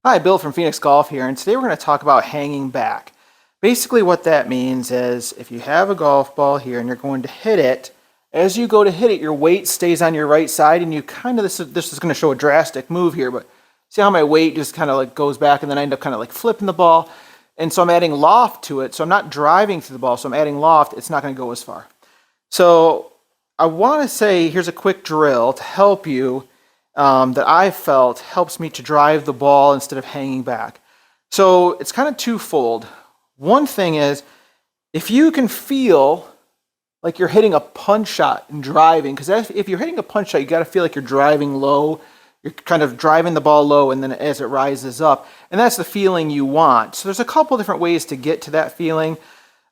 Hi, Bill from Phoenix Golf here, and today we're going to talk about hanging back. Basically, what that means is if you have a golf ball here and you're going to hit it, as you go to hit it, your weight stays on your right side, and you kind of this is going to show a drastic move here, but see how my weight just kind of like goes back, and then I end up kind of like flipping the ball, and so I'm adding loft to it. So I'm not driving through the ball, so I'm adding loft. It's not going to go as far. So I want to say here's a quick drill to help you that I felt helps me to drive the ball instead of hanging back. So it's kind of twofold. One thing is if you can feel like you're hitting a punch shot and driving, because if you're hitting a punch shot, you got to feel like you're driving low. You're kind of driving the ball low, and then as it rises up, and that's the feeling you want. So there's a couple different ways to get to that feeling.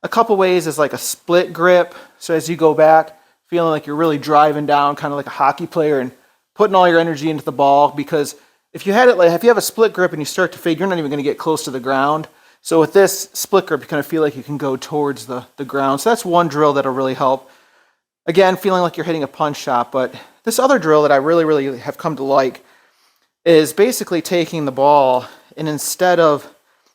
A couple ways is like a split grip. So as you go back, feeling like you're really driving down, kind of like a hockey player, and putting all your energy into the ball, because if you have a split grip and you start to fade, you're not even going to get close to the ground. So with this split grip, you kind of feel like you can go towards the ground. So that's one drill that'll really help. Again, feeling like you're hitting a punch shot. But this other drill that I really have come to like is basically taking the ball and instead of,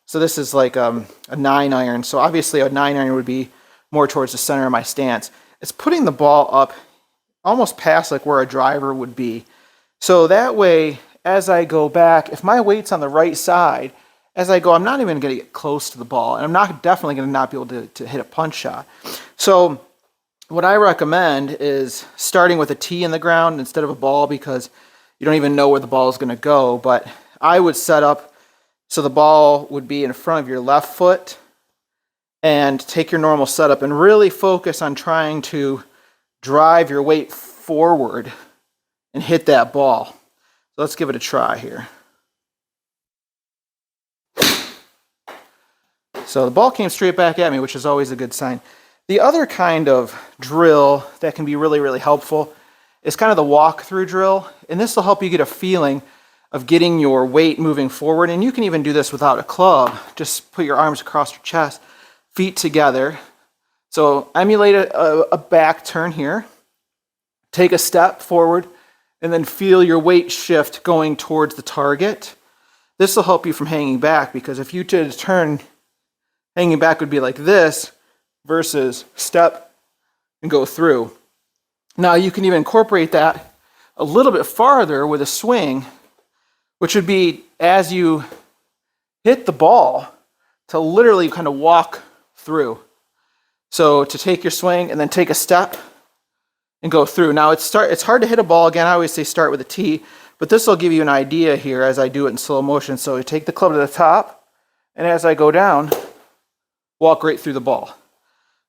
so this is like a 9-iron. So obviously a 9-iron would be more towards the center of my stance. It's putting the ball up almost past like where a driver would be. So that way, as I go back, if my weight's on the right side, as I go, I'm not even going to get close to the ball, and I'm definitely going to not be able to hit a punch shot. So what I recommend is starting with a tee in the ground instead of a ball, because you don't even know where the ball is going to go. But I would set up so the ball would be in front of your left foot, and take your normal setup and really focus on trying to drive your weight forward and hit that ball. So let's give it a try here. So the ball came straight back at me, which is always a good sign. The other kind of drill that can be really helpful is kind of the walk-through drill. And this will help you get a feeling of getting your weight moving forward. And you can even do this without a club. Just put your arms across your chest, feet together. So emulate a back turn here. Take a step forward and then feel your weight shift going towards the target. This will help you from hanging back, because if you did a turn, hanging back would be like this versus step and go through. Now you can even incorporate that a little bit farther with a swing, which would be as you hit the ball to literally kind of walk through. So to take your swing and then take a step and go through. Now it's hard to hit a ball. Again, I always say start with a tee, but this will give you an idea here as I do it in slow motion. So you take the club to the top, and as I go down, walk right through the ball.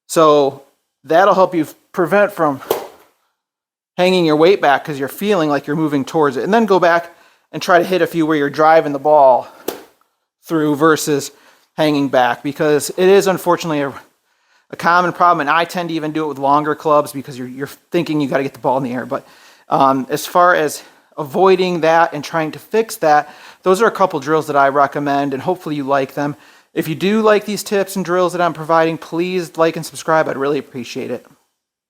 So that'll help you prevent from hanging your weight back because you're feeling like you're moving towards it. And then go back and try to hit a few where you're driving the ball through versus hanging back, because it is unfortunately a common problem, and I tend to even do it with longer clubs because you're thinking you got to get the ball in the air. But as far as avoiding that and trying to fix that, those are a couple drills that I recommend, and hopefully you like them. If you do like these tips and drills that I'm providing, please like and subscribe. I'd really appreciate it.